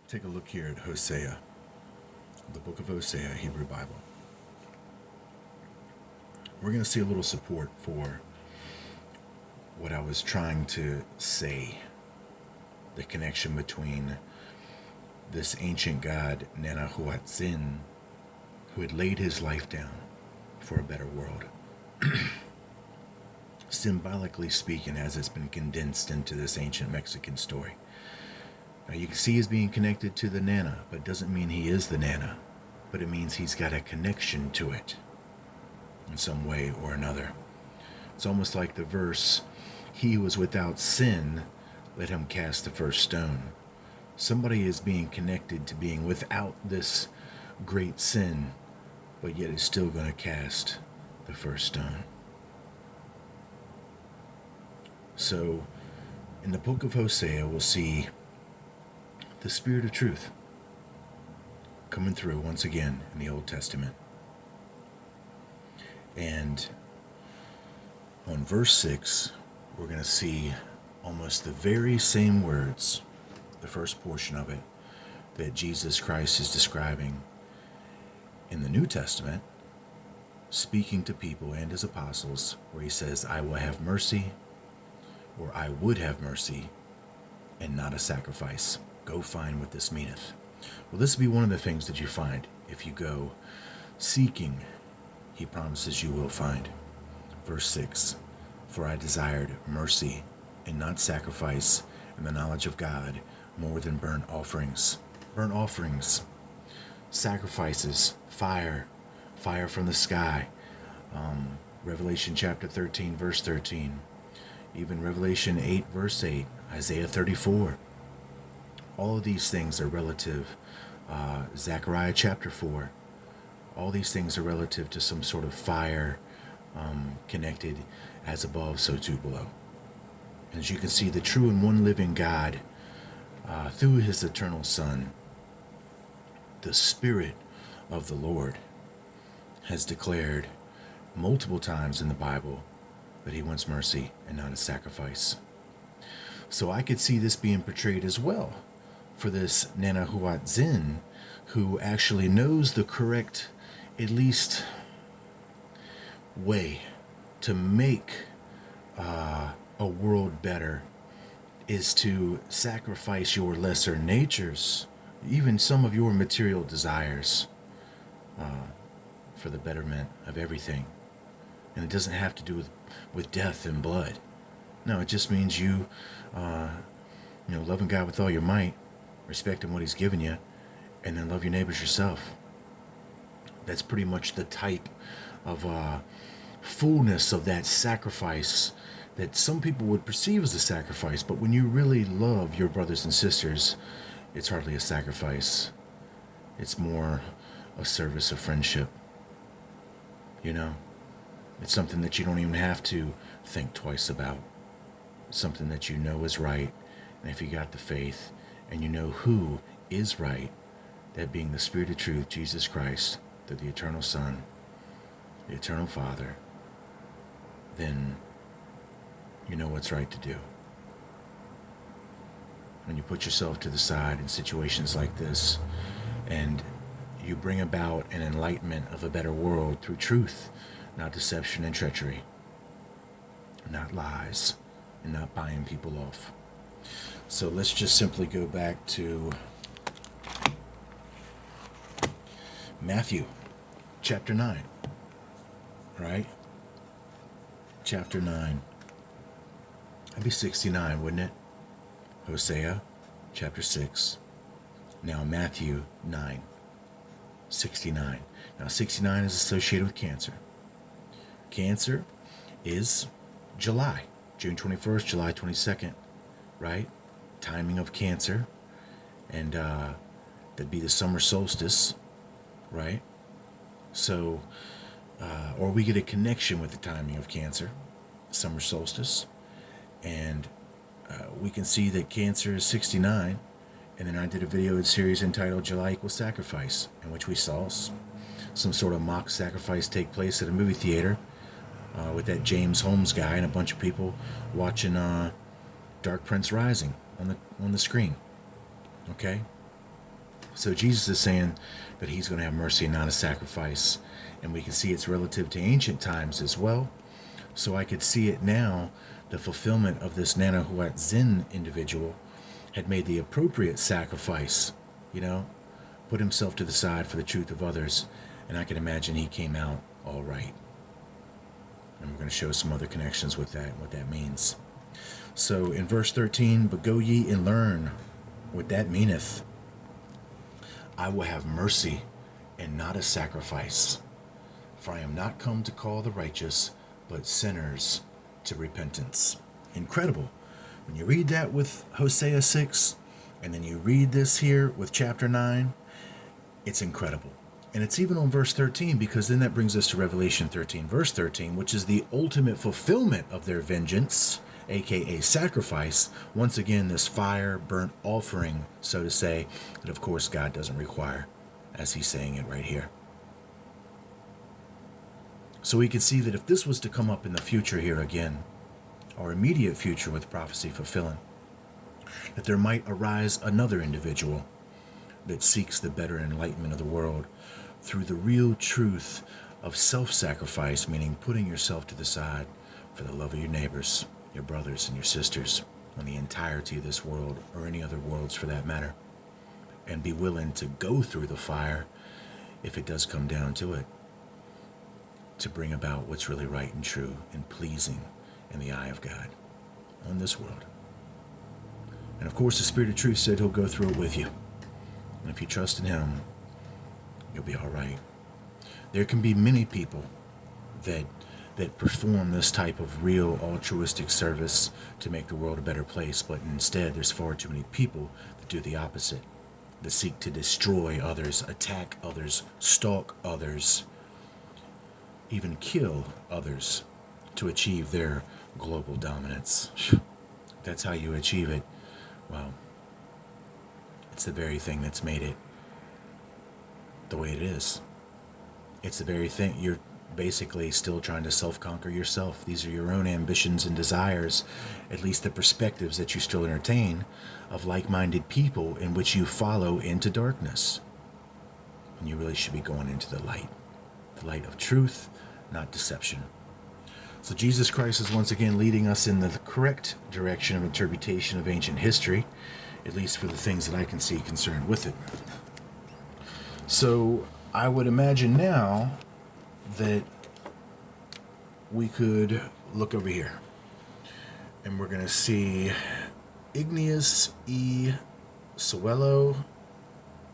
Take a look here at Hosea, the book of Hosea, Hebrew Bible. We're going to see a little support for what I was trying to say, the connection between this ancient god, Nenahuatzin, who had laid his life down for a better world. Symbolically speaking, as it's been condensed into this ancient Mexican story. Now you can see he's being connected to the Nana, but it doesn't mean he is the Nana, but it means he's got a connection to it in some way or another. It's almost like the verse, "He who was without sin, let him cast the first stone." Somebody is being connected to being without this great sin, but yet is still going to cast the first stone. So, in the book of Hosea, we'll see the Spirit of truth coming through once again in the Old Testament. And on verse 6, we're going to see almost the very same words, the first portion of it, that Jesus Christ is describing in the New Testament, speaking to people and his apostles, where he says, "I will have mercy," or "I would have mercy, and not a sacrifice." Go find what this meaneth. Well, this will be one of the things that you find if you go seeking. He promises you will find. Verse 6, "For I desired mercy and not sacrifice, and the knowledge of God more than burnt offerings." Burnt offerings, sacrifices, fire from the sky. Revelation chapter 13, verse 13. Even Revelation 8, verse 8, Isaiah 34. All of these things are relative. Zechariah chapter 4. All these things are relative to some sort of fire connected as above, so too below. As you can see, the true and one living God, through his eternal Son, the Spirit of the Lord, has declared multiple times in the Bible that he wants mercy and not a sacrifice. So I could see this being portrayed as well for this Nenahuatzin, who actually knows the correct, at least, way to make a world better is to sacrifice your lesser natures, even some of your material desires, for the betterment of everything. And it doesn't have to do with death and blood. No, it just means you loving God with all your might, respecting what he's given you, and then love your neighbors yourself. That's pretty much the type of fullness of that sacrifice that some people would perceive as a sacrifice, but when you really love your brothers and sisters, it's hardly a sacrifice. It's more a service of friendship. It's something that you don't even have to think twice about. It's something that you know is right, and if you got the faith, and you know who is right, that being the Spirit of truth, Jesus Christ, through the eternal Son, the eternal Father, then you know what's right to do. When you put yourself to the side in situations like this, and you bring about an enlightenment of a better world through truth, not deception and treachery, not lies, and not buying people off. So let's just simply go back to Matthew chapter 9, right? Chapter 9. That'd be 69, wouldn't it? Hosea chapter 6. Now Matthew 9, 69. Now 69 is associated with Cancer. Cancer is July, June 21st, July 22nd, right? Timing of Cancer. And that'd be the summer solstice, right? So, or we get a connection with the timing of Cancer, summer solstice. And we can see that Cancer is 69. And then I did a video series entitled July Equals Sacrifice, in which we saw some sort of mock sacrifice take place at a movie theater with that James Holmes guy and a bunch of people watching Dark Prince Rising on the screen. Okay? So Jesus is saying that he's going to have mercy and not a sacrifice. And we can see it's relative to ancient times as well. So I could see it now, the fulfillment of this Nana Huat Zin individual had made the appropriate sacrifice, put himself to the side for the truth of others. And I can imagine he came out all right. And we're going to show some other connections with that and what that means. So in verse 13, but go ye and learn what that meaneth. I will have mercy and not a sacrifice. For I am not come to call the righteous, but sinners to repentance. Incredible. When you read that with Hosea 6, and then you read this here with chapter 9, it's incredible. And it's even on verse 13, because then that brings us to Revelation 13, verse 13, which is the ultimate fulfillment of their vengeance, aka sacrifice. Once again, this fire, burnt offering, so to say, that of course God doesn't require, as he's saying it right here. So we can see that if this was to come up in the future here again, or immediate future with prophecy fulfilling, that there might arise another individual that seeks the better enlightenment of the world through the real truth of self-sacrifice, meaning putting yourself to the side for the love of your neighbors, your brothers and your sisters, on the entirety of this world, or any other worlds for that matter, and be willing to go through the fire, if it does come down to it, to bring about what's really right and true and pleasing in the eye of God on this world. And of course, the Spirit of Truth said he'll go through it with you. And if you trust in him, you'll be all right. There can be many people that perform this type of real altruistic service to make the world a better place, but instead there's far too many people that do the opposite, that seek to destroy others, attack others, stalk others, even kill others to achieve their global dominance. That's how you achieve it. Well, it's the very thing that's made it the way it is. It's the very thing. You're basically still trying to self-conquer yourself. These are your own ambitions and desires, at least the perspectives that you still entertain, of like-minded people in which you follow into darkness. And you really should be going into the light of truth, not deception. So Jesus Christ is once again leading us in the correct direction of interpretation of ancient history, at least for the things that I can see concerned with it. So I would imagine now that we could look over here, and we're going to see IGNIS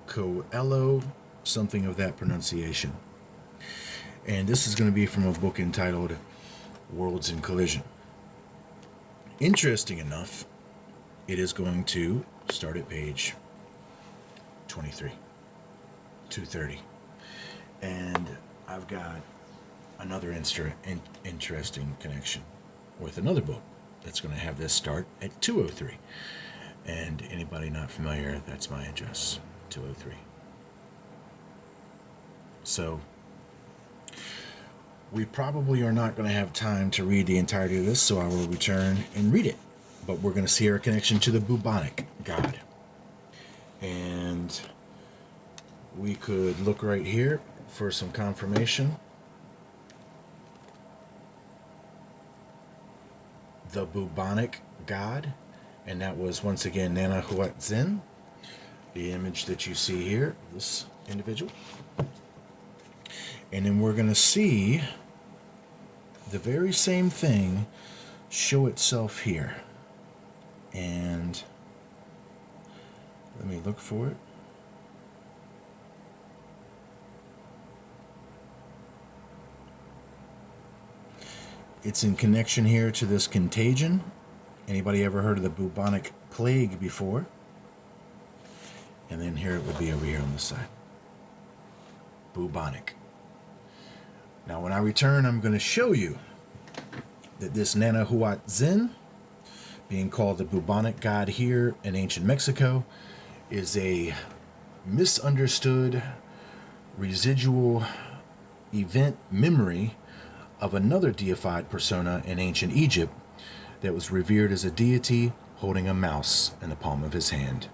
COELO, something of that pronunciation. And this is going to be from a book entitled Worlds in Collision. Interesting enough, it is going to start at page 23, 230. And I've got another interesting connection with another book that's going to have this start at 203. And anybody not familiar, that's my address, 203. So we probably are not going to have time to read the entirety of this, so I will return and read it. But we're going to see our connection to the bubonic god. And we could look right here for some confirmation. The bubonic god, and that was once again Nana Huat Zin, the image that you see here, this individual. And then we're going to see the very same thing show itself here. And let me look for it. It's in connection here to this contagion. Anybody ever heard of the bubonic plague before? And then here it would be over here on the side. Bubonic. Now when I return, I'm going to show you that this Nana Huat Zin, being called the bubonic god here in ancient Mexico, is a misunderstood residual event memory of another deified persona in ancient Egypt that was revered as a deity holding a mouse in the palm of his hand.